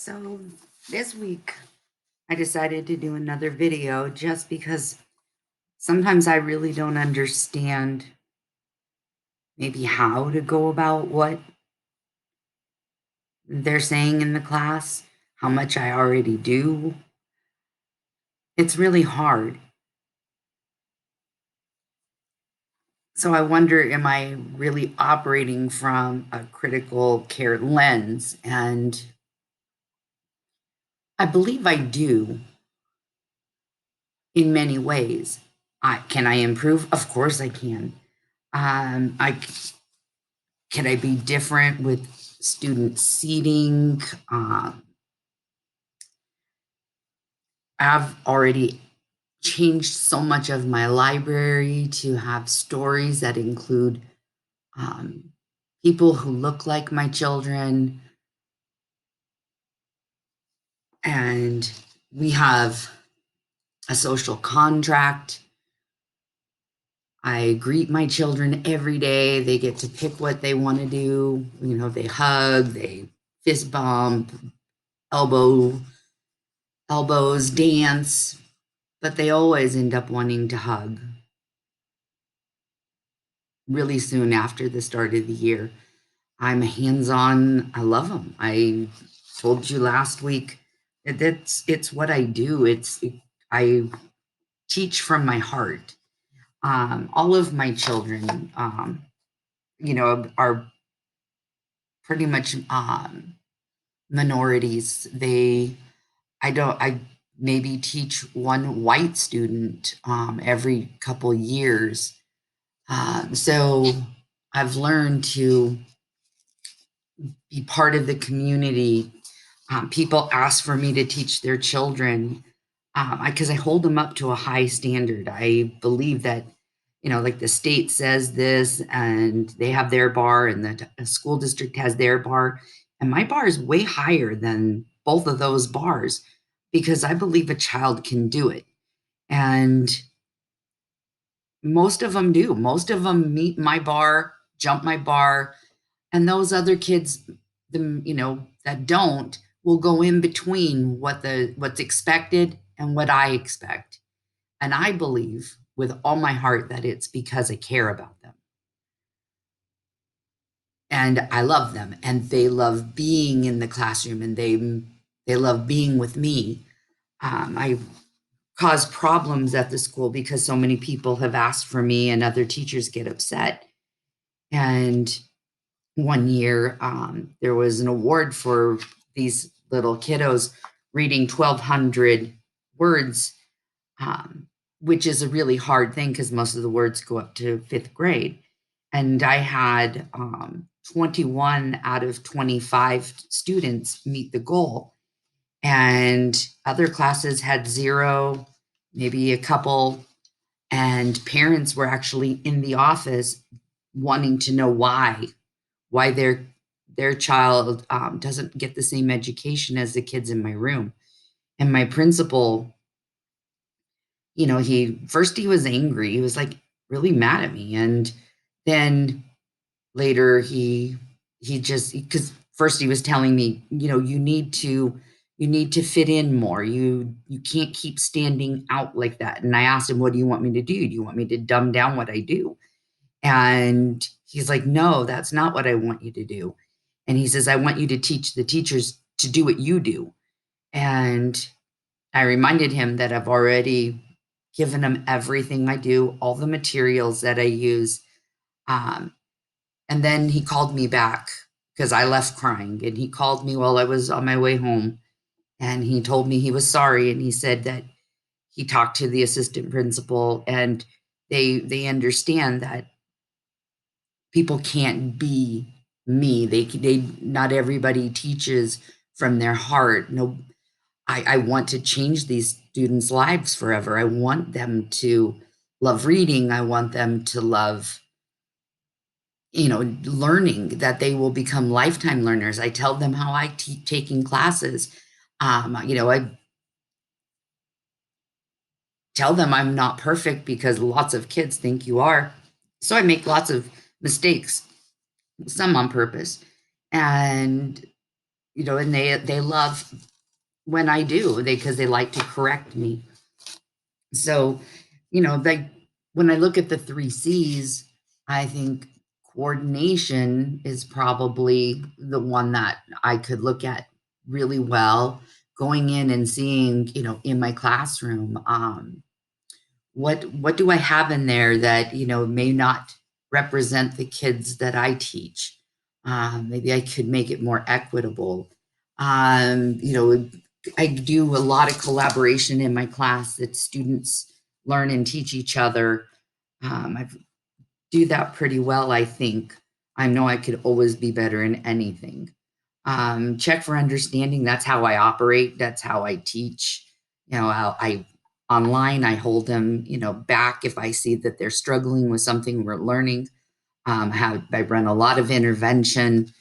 So this week I decided to do another video just because sometimes I really don't understand maybe how to go about what they're saying in the class, how much I already do. It's really hard. So I wonder, am I really operating from a critical care lens? And I believe I do in many ways. Can I improve? Of course I can. I Can I be different with student seating? I've already changed so much of my library to have stories that include um, people who look like my children. And we have a social contract. I greet my children every day. They get to pick what they want to do. They hug, they fist bump, elbow, elbows, dance, but they always end up wanting to hug really soon after the start of the year. I'm hands-on. I love them. I told you last week that it's what I do. I teach from my heart. All of my children, are pretty much minorities. I maybe teach one white student every couple years. So I've learned to be part of the community. People ask for me to teach their children because I hold them up to a high standard. I believe that, like the state says this, and they have their bar, and the school district has their bar, and my bar is way higher than both of those bars because I believe a child can do it, and most of them do. Most of them meet my bar, jump my bar, and those other kids, that don't, will go in between what's expected and what I expect. And I believe with all my heart that it's because I care about them. And I love them, and they love being in the classroom, and they love being with me. I cause problems at the school because so many people have asked for me and other teachers get upset. And one year, there was an award for these little kiddos reading 1,200 words, um, which is a really hard thing because most of the words go up to fifth grade. And I had 21 out of 25 students meet the goal. And other classes had zero, maybe a couple. And parents were actually in the office wanting to know why their child doesn't get the same education as the kids in my room. And my principal, he was angry. He was like really mad at me. And then later he just, because first he was telling me, you need to fit in more. You can't keep standing out like that. And I asked him, what do you want me to do? Do you want me to dumb down what I do? And he's like, no, that's not what I want you to do. And he says, I want you to teach the teachers to do what you do. And I reminded him that I've already given him everything I do, all the materials that I use. Um, and then he called me back because I left crying. And he called me while I was on my way home. And he told me he was sorry. And he said that he talked to the assistant principal, and they understand that people can't be me. They not everybody teaches from their heart. No, I want to change these students' lives forever. I want them to love reading. I want them to love, learning, that they will become lifetime learners. I tell them how I taking classes. I tell them I'm not perfect because lots of kids think you are. So I make lots of mistakes, some on purpose. And and they love when I do, because they like to correct me. So, like when I look at the three C's, I think coordination is probably the one that I could look at really well, going in and seeing, in my classroom, what do I have in there that, may not represent the kids that I teach? Maybe I could make it more equitable. I do a lot of collaboration in my class that students learn and teach each other. I do that pretty well, I think. I know I could always be better in anything. Check for understanding. That's how I operate. That's how I teach. I online, I hold them, back if I see that they're struggling with something we're learning. I run a lot of intervention.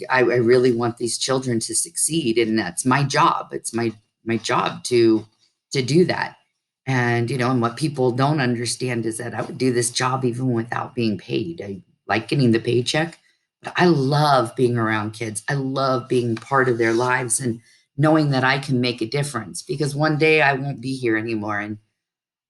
I really want these children to succeed, and that's my job. It's my job to do that. And what people don't understand is that I would do this job even without being paid. I like getting the paycheck, but I love being around kids. I love being part of their lives and knowing that I can make a difference, because one day I won't be here anymore,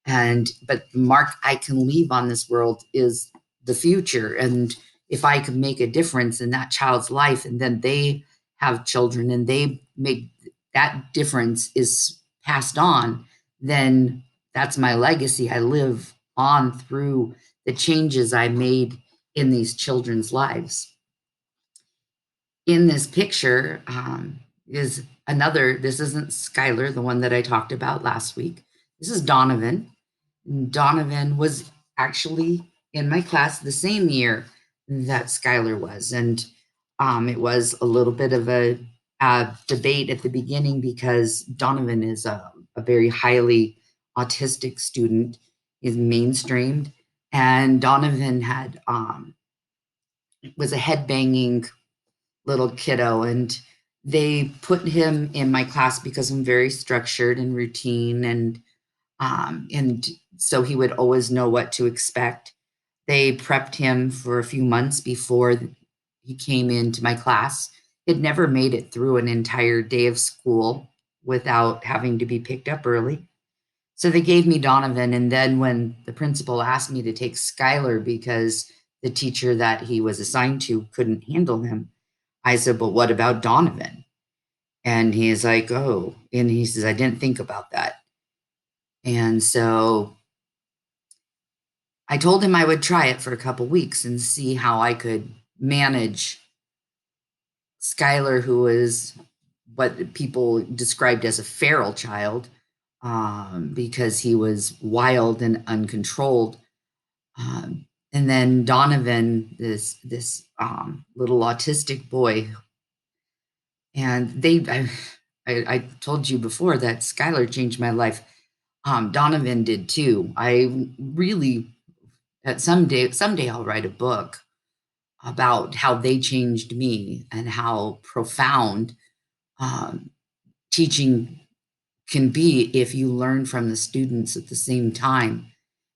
but the mark I can leave on this world is the future. And if I could make a difference in that child's life, and then they have children and they make that difference is passed on, then that's my legacy. I live on through the changes I made in these children's lives. In this picture is another, this isn't Skylar, the one that I talked about last week. This is Donovan. Donovan was actually in my class the same year that Skylar was. And it was a little bit of a debate at the beginning, because Donovan is a very highly autistic student, is mainstreamed. And Donovan was a headbanging little kiddo, and they put him in my class because I'm very structured and routine, and so he would always know what to expect. They prepped him for a few months before he came into my class. He'd never made it through an entire day of school without having to be picked up early. So they gave me Donovan, and then when the principal asked me to take Skylar because the teacher that he was assigned to couldn't handle him, I said, "But what about Donovan?" And he's like, "Oh," and he says, "I didn't think about that." And so I told him I would try it for a couple weeks and see how I could manage Skylar, who was what people described as a feral child, because he was wild and uncontrolled. And then Donovan, this little autistic boy, and I told you before that Skylar changed my life. Donovan did too. I really, at someday I'll write a book about how they changed me and how profound um, teaching can be if you learn from the students at the same time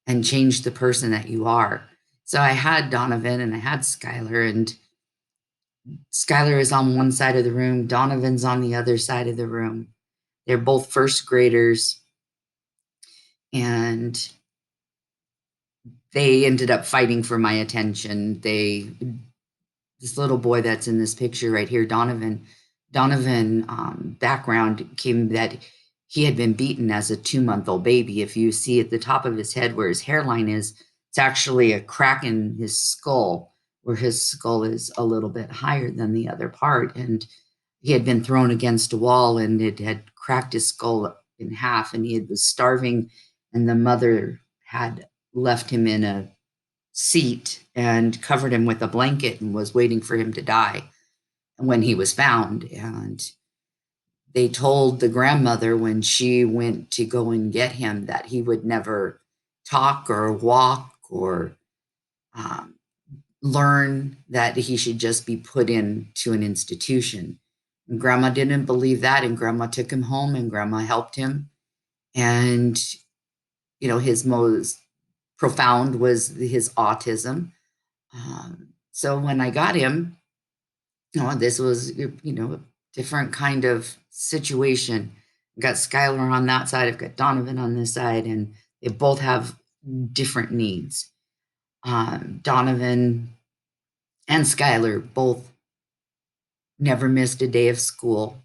and change the person that you are. So I had Donovan and I had Skylar, and Skylar is on one side of the room, Donovan's on the other side of the room. They're both first graders, and they ended up fighting for my attention. This little boy that's in this picture right here, Donovan, background came that he had been beaten as a 2-month-old baby. If you see at the top of his head where his hairline is, it's actually a crack in his skull, where his skull is a little bit higher than the other part. And he had been thrown against a wall, and it had cracked his skull in half, and he was starving, and the mother had left him in a seat and covered him with a blanket and was waiting for him to die when he was found. And they told the grandmother when she went to go and get him that he would never talk or walk or um, learn, that he should just be put into an institution. And grandma didn't believe that, and grandma took him home, and grandma helped him. And his most profound was his autism. So when I got him, this was, different kind of situation. I've got Skylar on that side, I've got Donovan on this side, and they both have different needs. Donovan and Skylar both never missed a day of school.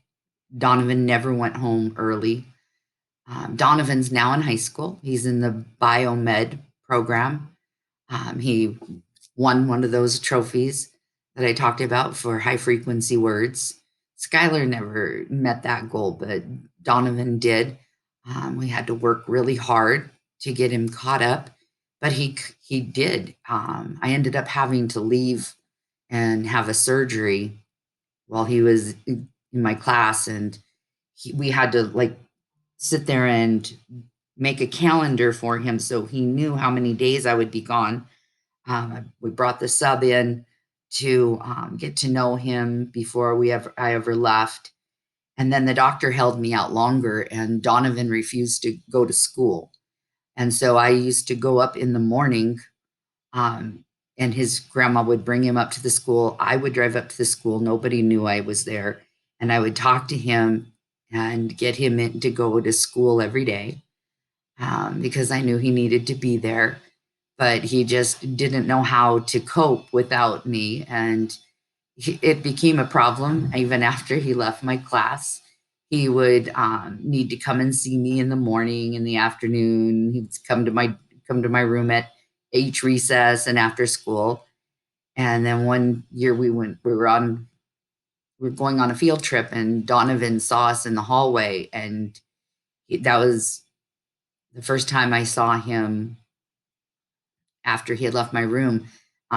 Donovan never went home early. Donovan's now in high school. He's in the biomed program. He won one of those trophies that I talked about for high frequency words. Skylar never met that goal, but Donovan did. We had to work really hard to get him caught up, but he did. I ended up having to leave and have a surgery while he was in my class, and we had to like sit there and make a calendar for him so he knew how many days I would be gone. We brought the sub in to get to know him before I ever left. And then the doctor held me out longer, and Donovan refused to go to school. And so I used to go up in the morning, um, and his grandma would bring him up to the school. I would drive up to the school. Nobody knew I was there. And I would talk to him and get him in to go to school every day, because I knew he needed to be there, but he just didn't know how to cope without me. And it became a problem even after he left my class. He would need to come and see me in the morning, in the afternoon. He'd come to my room at each recess and after school. And then one year we were going on a field trip, and Donovan saw us in the hallway, and that was the first time I saw him after he had left my room.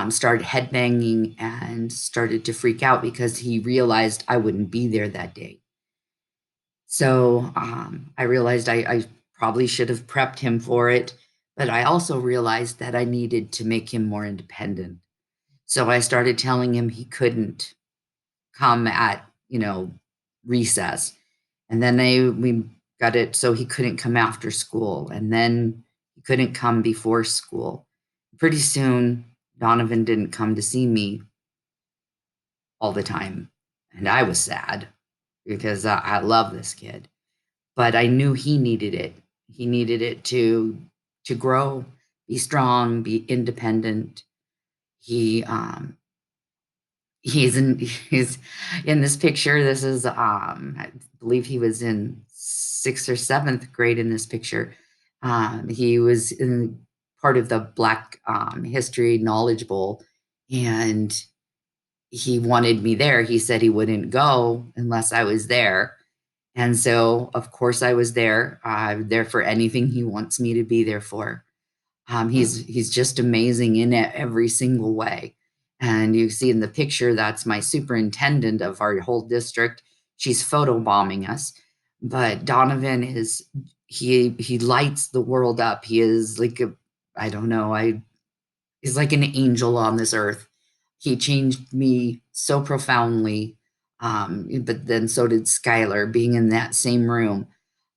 Started headbanging and started to freak out because he realized I wouldn't be there that day. So I realized I probably should have prepped him for it, but I also realized that I needed to make him more independent. So I started telling him he couldn't come at, recess. And then we got it so he couldn't come after school. And then he couldn't come before school. Pretty soon, Donovan didn't come to see me all the time. And I was sad because I love this kid. But I knew he needed it. He needed it to grow, be strong, be independent. He he's in this picture. This is I believe he was in 6th or 7th grade in this picture. He was in part of the Black History Knowledge Bowl, and he wanted me there. He said he wouldn't go unless I was there. And so, of course, I was there. I'm there for anything he wants me to be there for. He's just amazing in it every single way. And you see in the picture, that's my superintendent of our whole district. She's photobombing us. But Donovan is he lights the world up. He is like I don't know, he's like an angel on this earth. He changed me so profoundly. But then so did Skylar being in that same room.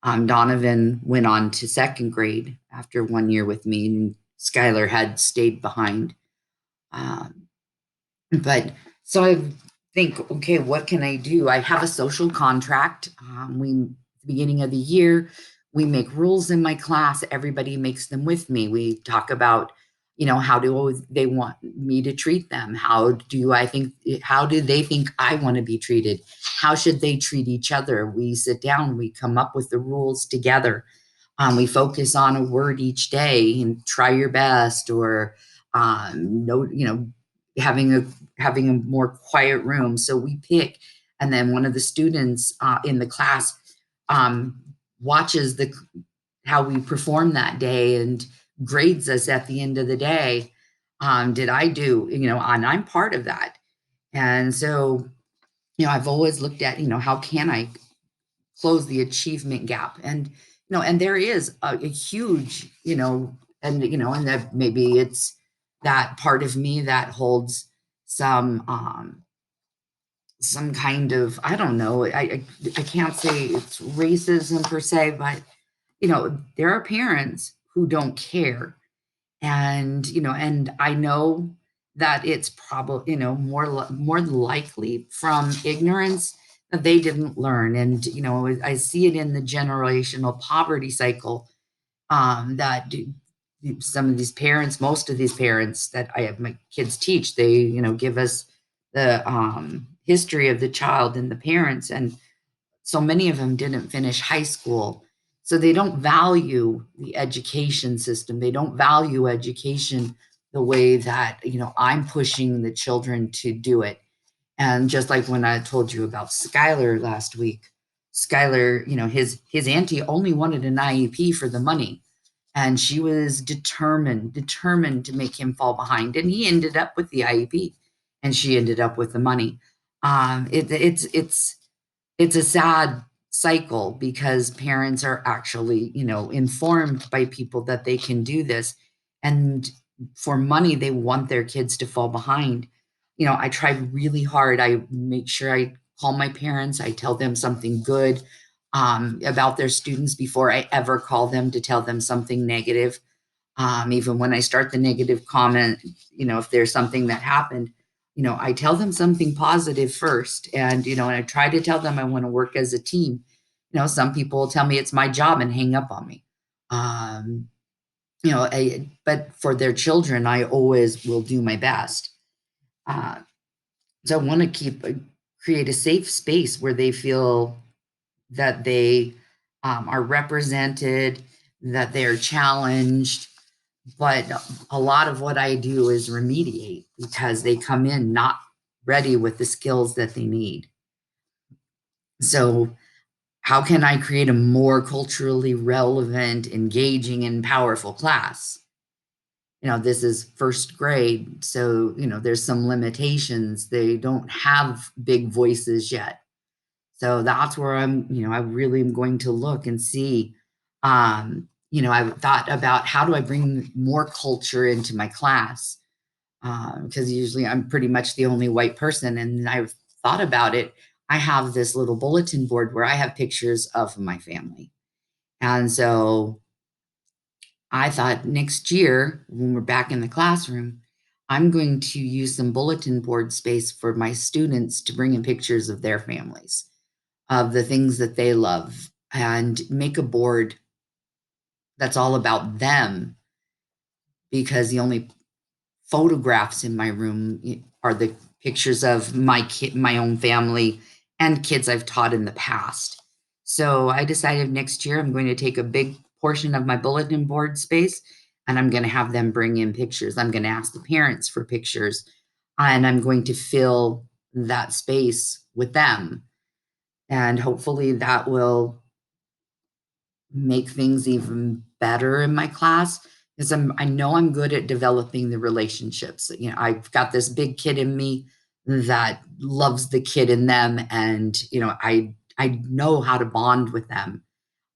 Donovan went on to 2nd grade after 1 year with me, and Skylar had stayed behind. Um, but so I think, okay, what can I do? I have a social contract. At the beginning of the year, we make rules in my class. Everybody makes them with me. We talk about, how do they want me to treat them? How do they think I want to be treated? How should they treat each other? We sit down, we come up with the rules together. We focus on a word each day and try your best, or no, having a more quiet room. So we pick, and then one of the students in the class um, watches the how we perform that day and grades us at the end of the day. Did I do, and I'm part of that. And so, I've always looked at, how can I close the achievement gap? And there is a huge, and that maybe it's that part of me that holds some kind of, I don't know, I can't say it's racism per se, but there are parents who don't care. And I know that it's probably, more likely from ignorance they didn't learn. And, I see it in the generational poverty cycle, that some of these parents, most of these parents that I have my kids teach, they, give us the history of the child and the parents. And so many of them didn't finish high school. So they don't value the education system. They don't value education the way that, I'm pushing the children to do it. And just like when I told you about Skylar last week, Skylar, his auntie only wanted an IEP for the money. And she was determined to make him fall behind. And he ended up with the IEP, and she ended up with the money. It's a sad cycle because parents are actually, informed by people that they can do this. And for money, they want their kids to fall behind. I tried really hard. I make sure I call my parents, I tell them something good about their students before I ever call them to tell them something negative. Even when I start the negative comment, if there's something that happened, I tell them something positive first. And I try to tell them I want to work as a team. Some people tell me it's my job and hang up on me. Um, but for their children, I always will do my best. Uh, so I want to create a safe space where they feel that they are represented, that they're challenged, but a lot of what I do is remediate because they come in not ready with the skills that they need. So, how can I create a more culturally relevant, engaging, and powerful class? This is first grade, so, there's some limitations. They don't have big voices yet. So that's where I really am going to look and see. I've thought about how do I bring more culture into my class? Because usually I'm pretty much the only white person. And I've thought about it. I have this little bulletin board where I have pictures of my family. And so I thought next year, when we're back in the classroom, I'm going to use some bulletin board space for my students to bring in pictures of their families, of the things that they love, and make a board that's all about them, because the only photographs in my room are the pictures of my own family and kids I've taught in the past. So I decided next year I'm going to take a big portion of my bulletin board space and I'm going to have them bring in pictures. I'm going to ask the parents for pictures and I'm going to fill that space with them. And hopefully that will make things even better in my class because I know I'm good at developing the relationships. I've got this big kid in me that loves the kid in them, and I know how to bond with them.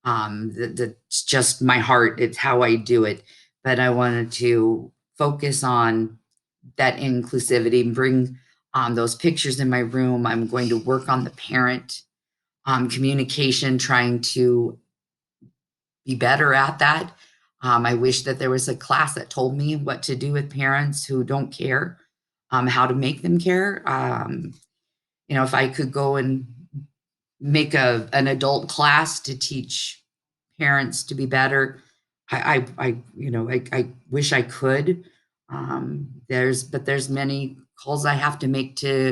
That's just my heart. It's how I do it. But I wanted to focus on that inclusivity and bring those pictures in my room. I'm going to work on the parent communication, trying to be better at that. I wish that there was a class that told me what to do with parents who don't care, how to make them care. If I could go and make an adult class to teach parents to be better, I wish I could. There's many calls I have to make to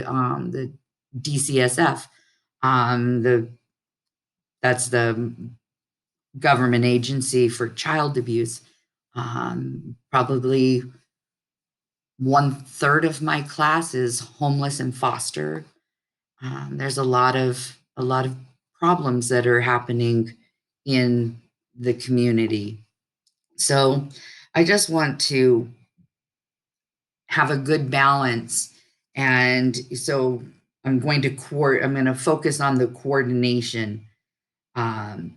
the DCSF. The That's the government agency for child abuse. Probably one third of my class is homeless and foster. There's a lot of problems that are happening in the community. So I just want to have a good balance. And so I'm going to focus on the coordination. Um,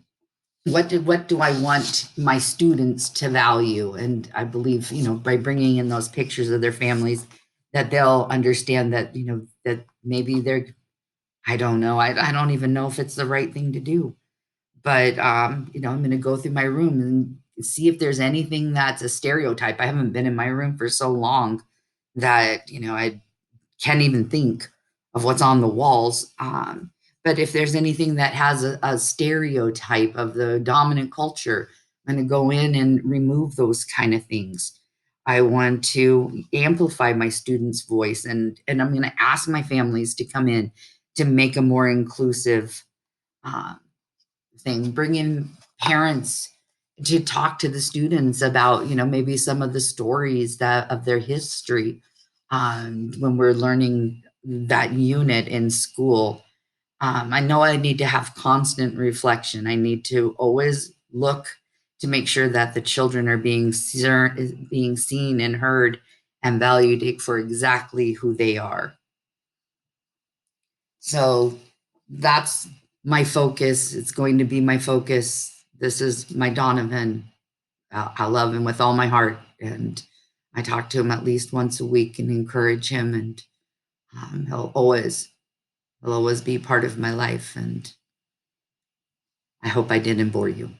what do I want my students to value? And I believe, by bringing in those pictures of their families, that they'll understand that, that maybe they're, I don't know, I don't even know if it's the right thing to do. But I'm going to go through my room and see if there's anything that's a stereotype. I haven't been in my room for so long that, I can't even think of what's on the walls. But if there's anything that has a stereotype of the dominant culture, I'm going to go in and remove those kind of things. I want to amplify my students' voice, and I'm going to ask my families to come in to make a more inclusive uh, thing. Bring in parents to talk to the students about, maybe some of the stories that of their history when we're learning that unit in school. I know I need to have constant reflection. I need to always look to make sure that the children are being seen and heard and valued for exactly who they are. So that's my focus. It's going to be my focus. This is my Donovan. I love him with all my heart, and I talk to him at least once a week and encourage him. And he'll always be part of my life. And I hope I didn't bore you.